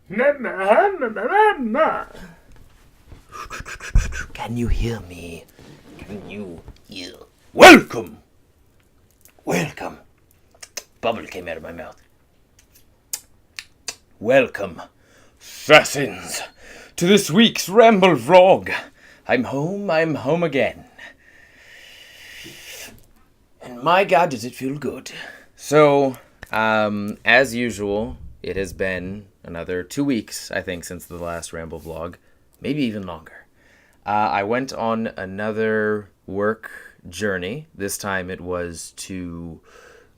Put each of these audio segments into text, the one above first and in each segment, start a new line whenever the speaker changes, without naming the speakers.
Can you hear me? Can you hear? Welcome! Welcome! Bubble came out of my mouth. Welcome, assassins, to this week's Ramble vlog. I'm home again. And my God, does it feel good. So, as usual, it has been another 2 weeks, I think, since the last Ramble vlog. Maybe even longer. I went on another work journey. This time it was to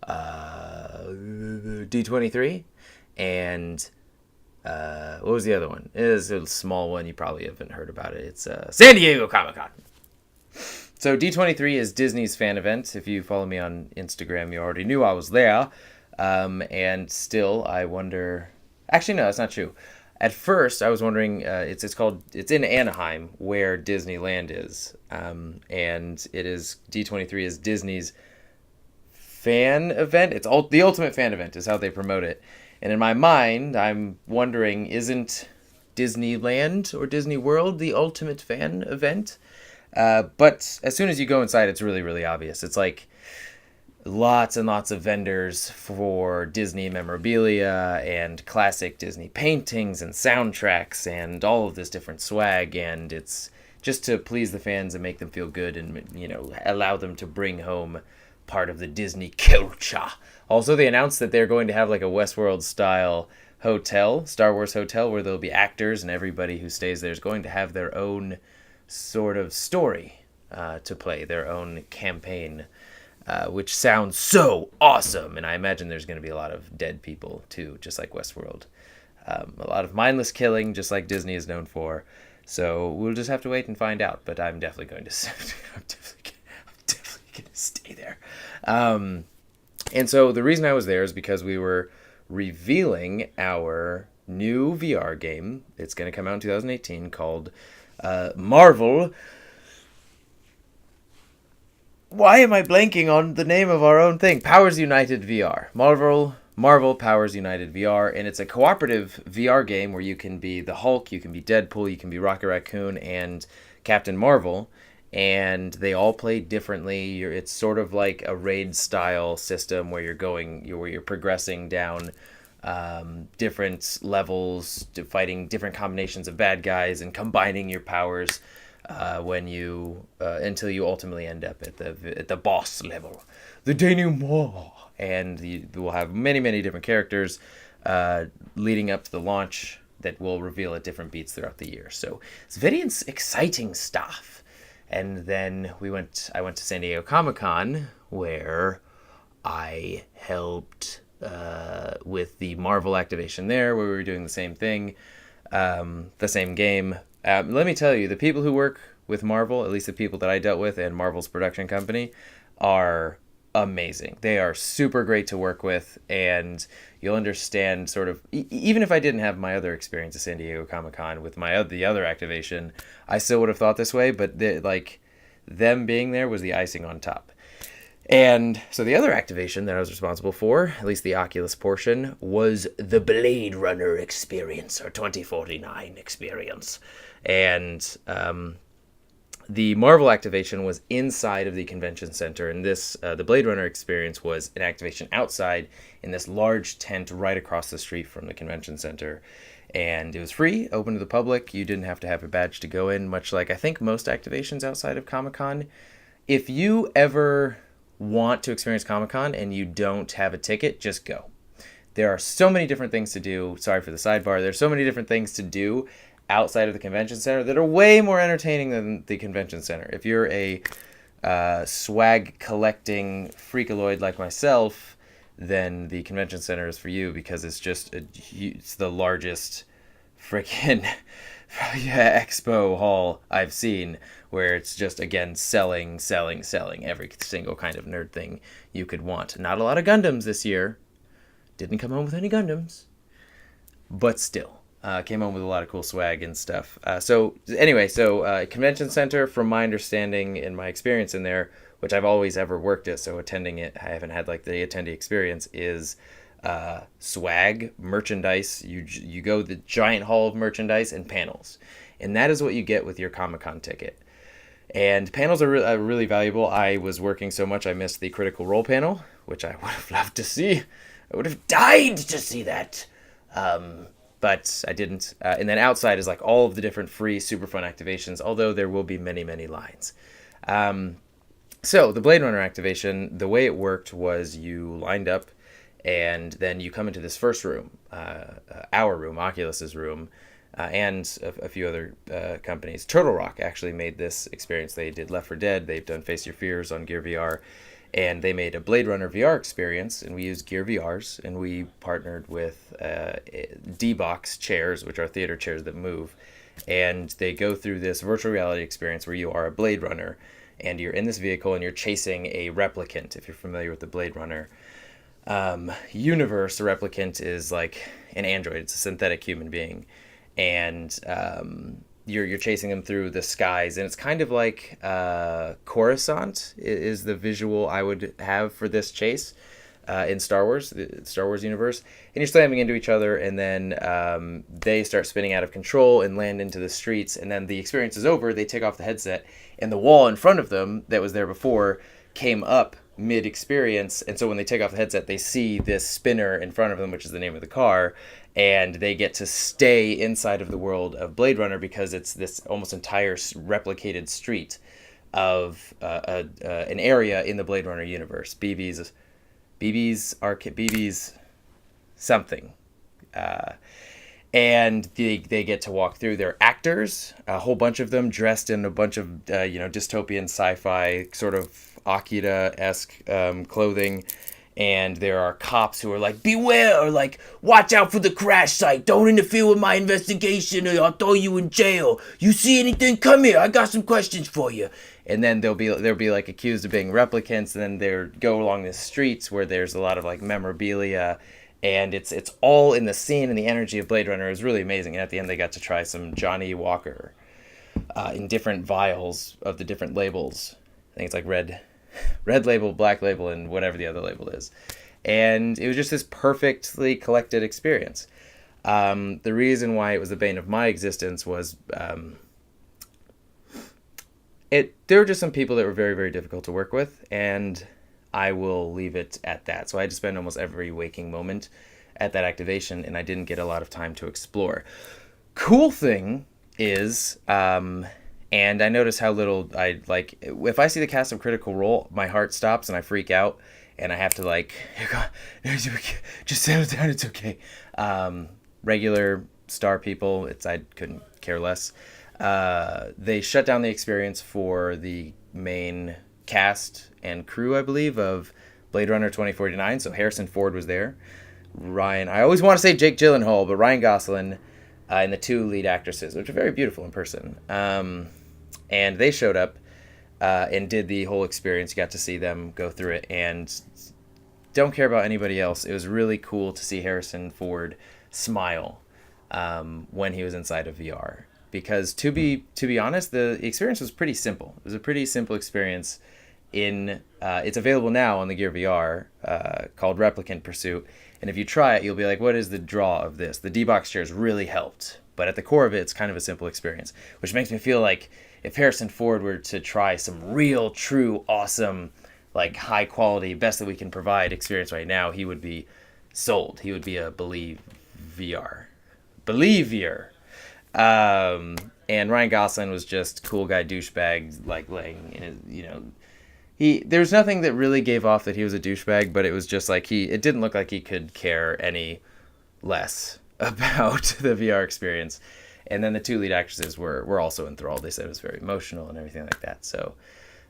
D23. And what was the other one? It is a small one. You probably haven't heard about it. It's San Diego Comic-Con. So D23 is Disney's fan event. If you follow me on Instagram, you already knew I was there. And still, I wonder... Actually, no, that's not true. At first, I was wondering, it's in Anaheim, where Disneyland is. And it is, D23 is Disney's fan event. It's the ultimate fan event is how they promote it. And in my mind, I'm wondering, isn't Disneyland or Disney World the ultimate fan event? But as soon as you go inside, it's really, really obvious. It's like lots and lots of vendors for Disney memorabilia and classic Disney paintings and soundtracks and all of this different swag. And it's just to please the fans and make them feel good and, allow them to bring home part of the Disney culture. Also, they announced that they're going to have like a Westworld-style hotel, Star Wars hotel, where there'll be actors and everybody who stays there is going to have their own sort of story to play, their own campaign, which sounds so awesome. And I imagine there's going to be a lot of dead people too, just like Westworld. A lot of mindless killing, just like Disney is known for. So we'll just have to wait and find out. But I'm definitely going to, I'm definitely going to stay there. And so the reason I was there is because we were revealing our new VR game. It's going to come out in 2018 called Marvel. Why am I blanking on the name of our own thing? Powers United VR. Marvel Powers United VR, and it's a cooperative VR game where you can be the Hulk, you can be Deadpool, you can be Rocket Raccoon, and Captain Marvel, and they all play differently. It's sort of like a raid-style system where you're progressing down different levels, to fighting different combinations of bad guys and combining your powers until you ultimately end up at the boss level, the denouement. And you will have many, many different characters leading up to the launch that will reveal at different beats throughout the year. So it's very exciting stuff. And then I went to San Diego Comic-Con, where I helped with the Marvel activation there, where we were doing the same thing, the same game. Let me tell you, the people who work with Marvel, at least the people that I dealt with and Marvel's production company, are amazing. They are super great to work with, and you'll understand sort of, even if I didn't have my other experience at San Diego Comic-Con with the other activation, I still would have thought this way, but them being there was the icing on top. And so the other activation that I was responsible for, at least the Oculus portion, was the Blade Runner experience, or 2049 experience. And the Marvel activation was inside of the convention center, and the Blade Runner experience was an activation outside in this large tent right across the street from the convention center. And it was free, open to the public. You didn't have to have a badge to go in, much like I think most activations outside of Comic-Con. If you ever want to experience Comic-Con and you don't have a ticket, just go. There are so many different things to do. Sorry for the sidebar. There's so many different things to do outside of the convention center that are way more entertaining than the convention center. If you're a swag collecting freakaloid like myself, then the convention center is for you, because it's the largest freaking expo hall I've seen, where it's just, again, selling every single kind of nerd thing you could want. Not a lot of Gundams this year. Didn't come home with any Gundams, but still. Came home with a lot of cool swag and stuff. So convention center, from my understanding and my experience in there, which I've always ever worked at, so attending it, I haven't had like the attendee experience, is swag, merchandise. You go the giant hall of merchandise and panels, and that is what you get with your Comic-Con ticket. And panels are really valuable. I was working so much I missed the Critical Role panel, which I would have loved to see. I would have died to see that. But I didn't. And then outside is like all of the different free super fun activations, although there will be many, many lines. So the Blade Runner activation, the way it worked was you lined up and then you come into this first room, our room, Oculus's room, and a few other companies. Turtle Rock actually made this experience. They did Left 4 Dead. They've done Face Your Fears on Gear VR. And they made a Blade Runner VR experience, and we used Gear VRs, and we partnered with D-Box chairs, which are theater chairs that move. And they go through this virtual reality experience where you are a Blade Runner, and you're in this vehicle, and you're chasing a replicant, if you're familiar with the Blade Runner universe. A replicant is like an android. It's a synthetic human being. And you're chasing them through the skies, and it's kind of like Coruscant is the visual I would have for this chase in Star Wars, the Star Wars universe. And you're slamming into each other, and then they start spinning out of control and land into the streets, and then the experience is over. They take off the headset, and the wall in front of them that was there before came up mid-experience, and so when they take off the headset, they see this spinner in front of them, which is the name of the car, and they get to stay inside of the world of Blade Runner because it's this almost entire replicated street of an area in the Blade Runner universe. BiBis something. And they get to walk through. They're actors, a whole bunch of them dressed in a bunch of dystopian sci-fi sort of Akira-esque clothing. And there are cops who are like, beware, or like, watch out for the crash site. Don't interfere with my investigation or I'll throw you in jail. You see anything? Come here. I got some questions for you. And then they'll be like accused of being replicants. And then they go along the streets where there's a lot of like memorabilia. And it's all in the scene, and the energy of Blade Runner is really amazing. And at the end, they got to try some Johnny Walker in different vials of the different labels. I think it's like red label, black label, and whatever the other label is. And it was just this perfectly collected experience. The reason why it was the bane of my existence was there were just some people that were very, very difficult to work with, and I will leave it at that. So I had to spend almost every waking moment at that activation, and I didn't get a lot of time to explore. Cool thing is, and I notice how little I like, if I see the cast of Critical Role, my heart stops and I freak out, and I have to like, just settle down, it's okay. Regular star people, I couldn't care less. They shut down the experience for the main cast and crew, I believe, of Blade Runner 2049. So Harrison Ford was there. I always want to say Jake Gyllenhaal, but Ryan Gosling and the two lead actresses, which are very beautiful in person. And they showed up and did the whole experience. You got to see them go through it, and don't care about anybody else. It was really cool to see Harrison Ford smile when he was inside of VR. Because to be honest, the experience was pretty simple. It was a pretty simple experience. It's available now on the Gear VR called Replicant Pursuit. And if you try it, you'll be like, what is the draw of this? The D-Box chairs really helped. But at the core of it, it's kind of a simple experience, which makes me feel like if Harrison Ford were to try some real, true, awesome, like high quality, best that we can provide experience right now, he would be sold. He would be a Believer. And Ryan Gosling was just cool guy douchebag, like laying in his, there's nothing that really gave off that he was a douchebag, but it was just like it didn't look like he could care any less about the VR experience. And then the two lead actresses were also enthralled. They said it was very emotional and everything like that. So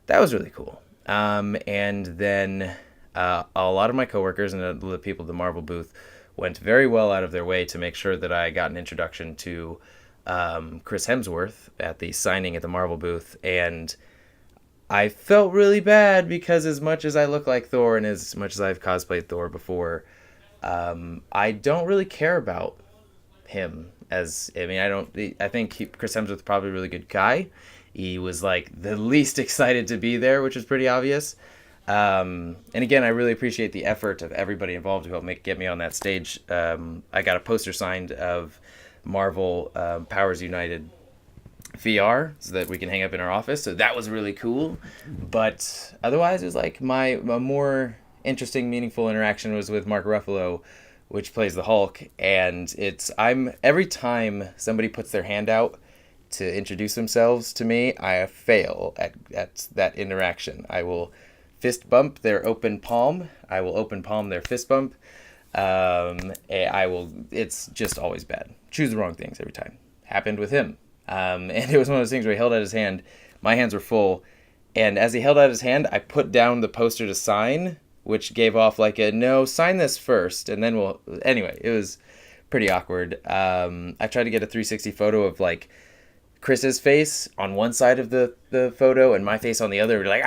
that was really cool. And then a lot of my coworkers and the people at the Marvel booth went very well out of their way to make sure that I got an introduction to Chris Hemsworth at the signing at the Marvel booth. And I felt really bad because as much as I look like Thor and as much as I've cosplayed Thor before, I don't really care about him I think Chris Hemsworth's probably a really good guy. He was like the least excited to be there, which is pretty obvious. And again, I really appreciate the effort of everybody involved to help get me on that stage. I got a poster signed of Marvel Powers United VR so that we can hang up in our office. So that was really cool. But otherwise, it was like my more interesting, meaningful interaction was with Mark Ruffalo, which plays the Hulk. And I'm every time somebody puts their hand out to introduce themselves to me, I fail at that interaction. I will fist bump their open palm. I will open palm their fist bump. I will. It's just always bad. Choose the wrong things every time. Happened with him. And it was one of those things where he held out his hand. My hands were full. And as he held out his hand, I put down the poster to sign, which gave off like a, no, sign this first. And then we'll, anyway, it was pretty awkward. I tried to get a 360 photo of like Chris's face on one side of the photo and my face on the other. We're like,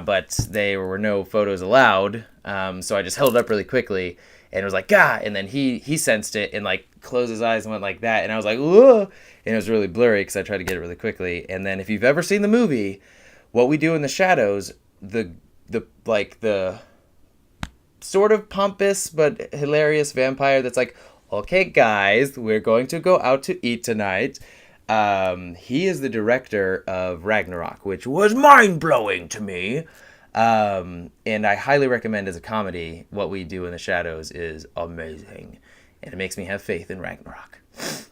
but there were no photos allowed. So I just held it up really quickly and it was like, and then he sensed it and like closed his eyes and went like that. And I was like, whoa. And it was really blurry because I tried to get it really quickly. And then if you've ever seen the movie, what we do in the shadows, the sort of pompous but hilarious vampire that's like, okay, guys, we're going to go out to eat tonight. He is the director of Ragnarok, which was mind-blowing to me. And I highly recommend as a comedy, what we do in the shadows is amazing. And it makes me have faith in Ragnarok.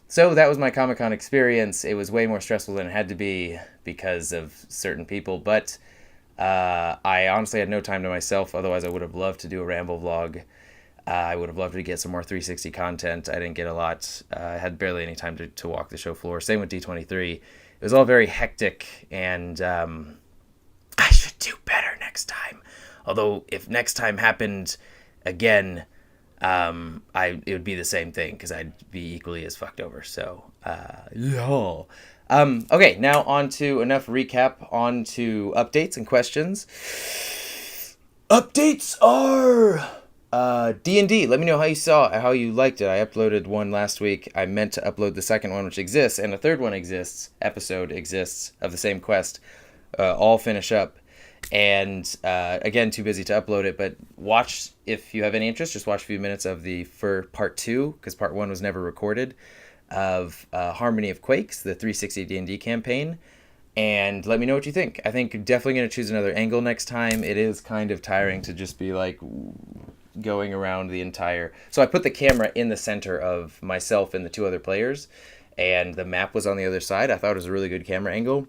So that was my Comic-Con experience. It was way more stressful than it had to be because of certain people. But I honestly had no time to myself. Otherwise, I would have loved to do a Ramble vlog. I would have loved to get some more 360 content. I didn't get a lot. I had barely any time to walk the show floor. Same with D23. It was all very hectic, and I should do better next time. Although, if next time happened again, it would be the same thing, because I'd be equally as fucked over. So, yeah. Okay, now on to enough recap, on to updates and questions. Updates are... D&D, let me know how you liked it. I uploaded one last week. I meant to upload the second one, which exists, and a third one episode exists of the same quest. All finish up. And, again, too busy to upload it, but watch, if you have any interest, just watch a few minutes of for part 2, because part 1 was never recorded, of Harmony of Quakes, the 360 D&D campaign. And let me know what you think. I think definitely going to choose another angle next time. It is kind of tiring to just be like going around the entire... So I put the camera in the center of myself and the two other players, and the map was on the other side. I thought it was a really good camera angle.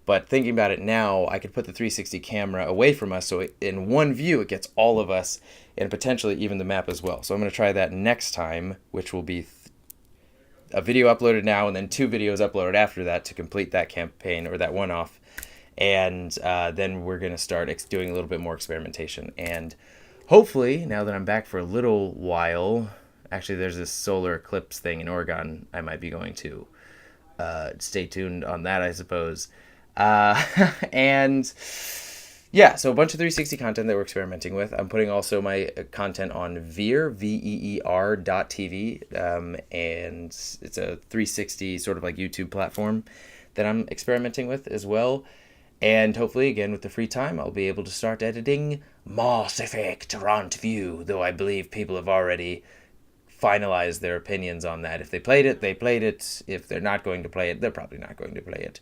But thinking about it now, I could put the 360 camera away from us, so in one view it gets all of us, and potentially even the map as well. So I'm going to try that next time, which will be a video uploaded now and then 2 videos uploaded after that to complete that campaign, or that one-off. And then we're going to start doing a little bit more experimentation. And hopefully, now that I'm back for a little while, actually there's this solar eclipse thing in Oregon I might be going to. Stay tuned on that, I suppose. And yeah, so a bunch of 360 content that we're experimenting with. I'm putting also my content on veer.tv, and it's a 360 sort of like YouTube platform that I'm experimenting with as well. And hopefully, again, with the free time, I'll be able to start editing Mass Effect Rant View, though I believe people have already finalized their opinions on that. If they played it, they played it. If they're not going to play it, they're probably not going to play it.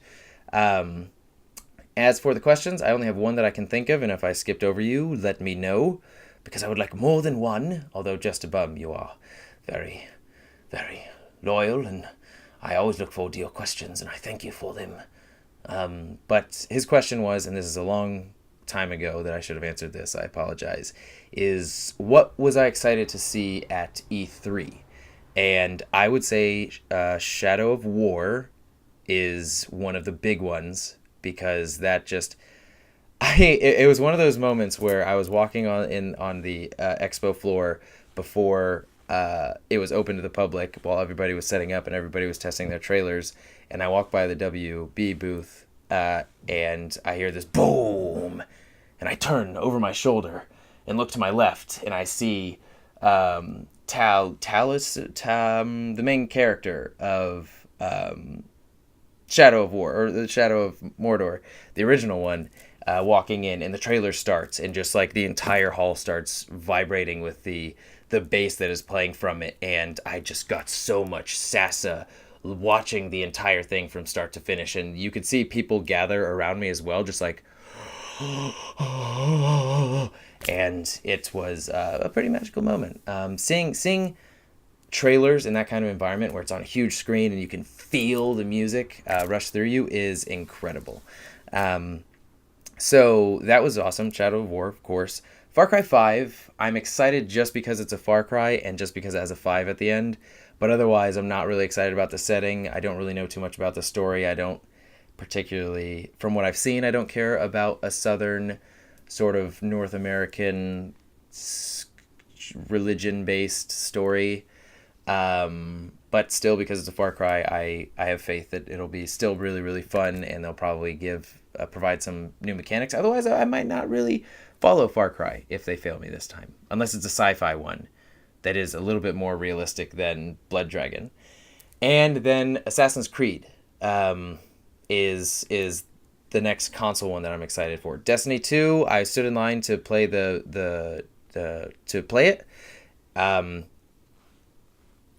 As for the questions, I only have one that I can think of, and if I skipped over you, let me know, because I would like more than one, although just a bum, you are very, very loyal, and I always look forward to your questions, and I thank you for them. But his question was, and this is a long time ago that I should have answered this, I apologize, is what was I excited to see at E3? And I would say Shadow of War is one of the big ones, because that just... it was one of those moments where I was walking on the expo floor before it was open to the public, while everybody was setting up and everybody was testing their trailers, and I walked by the WB booth, and I hear this boom, and I turn over my shoulder and look to my left, and I see Talus, the main character of Shadow of War, or the Shadow of Mordor, the original one, walking in, and the trailer starts, and just like the entire hall starts vibrating with the bass that is playing from it, and I just got so much salsa watching the entire thing from start to finish, and you could see people gather around me as well, just like and it was a pretty magical moment. Seeing trailers in that kind of environment where it's on a huge screen and you can feel the music rush through you is incredible. So that was awesome. Shadow of War, of course. Far Cry 5, I'm excited just because it's a Far Cry and just because it has a 5 at the end. But otherwise, I'm not really excited about the setting. I don't really know too much about the story. I don't particularly, from what I've seen, I don't care about a southern sort of North American religion-based story. But still, because it's a Far Cry, I have faith that it'll be still really, really fun, and they'll probably provide some new mechanics. Otherwise, I might not really follow Far Cry if they fail me this time, unless it's a sci-fi one that is a little bit more realistic than Blood Dragon. And then Assassin's Creed is the next console one that I'm excited for. Destiny 2, I stood in line to play to play it. I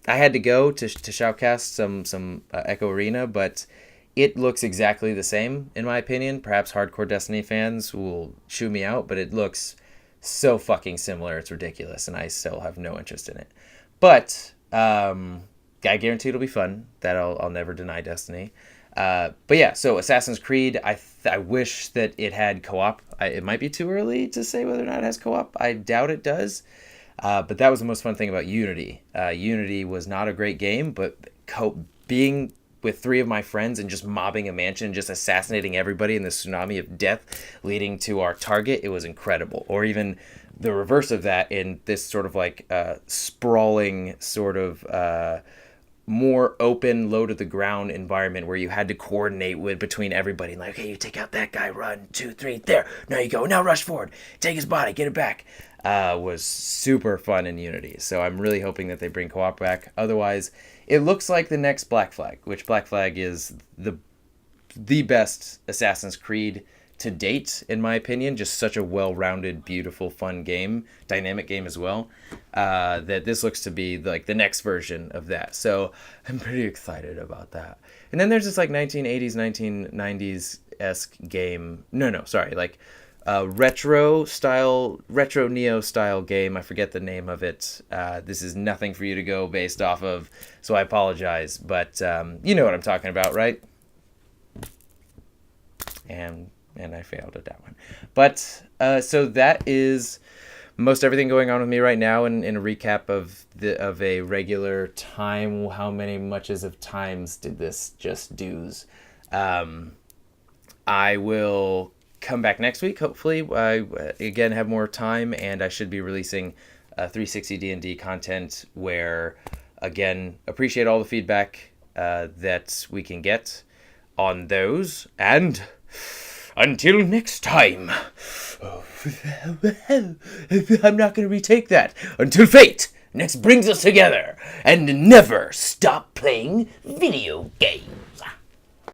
had to go to shoutcast some Echo Arena, but it looks exactly the same, in my opinion. Perhaps hardcore Destiny fans will chew me out, but it looks so fucking similar. It's ridiculous, and I still have no interest in it. But I guarantee it'll be fun. That I'll never deny Destiny. But yeah, so Assassin's Creed, I wish that it had co-op. It might be too early to say whether or not it has co-op. I doubt it does. But that was the most fun thing about Unity. Unity was not a great game, but being with 3 of my friends and just mobbing a mansion, just assassinating everybody in this tsunami of death leading to our target, it was incredible. Or even the reverse of that in this sort of like sprawling sort of more open, low to the ground environment where you had to coordinate between everybody. Like, okay, you take out that guy, run, 2, 3, there. Now you go. Now rush forward. Take his body, get it back. Was super fun in Unity. So I'm really hoping that they bring co-op back. Otherwise, it looks like the next Black Flag, which Black Flag is the best Assassin's Creed to date, in my opinion. Just such a well-rounded, beautiful, fun game, dynamic game as well, that this looks to be like the next version of that. So I'm pretty excited about that. And then there's this like 1980s, 1990s-esque game. Like retro Neo style game. I forget the name of it. This is nothing for you to go based off of, so I apologize. But you know what I'm talking about, right? And I failed at that one. But so that is most everything going on with me right now. In a recap of a regular time, how many muches of times did this just do's? I will come back next week. Hopefully, I again have more time, and I should be releasing 360 D&D content where, again, appreciate all the feedback that we can get on those. And until next time, I'm not going to retake that. Until fate next brings us together, and never stop playing video games.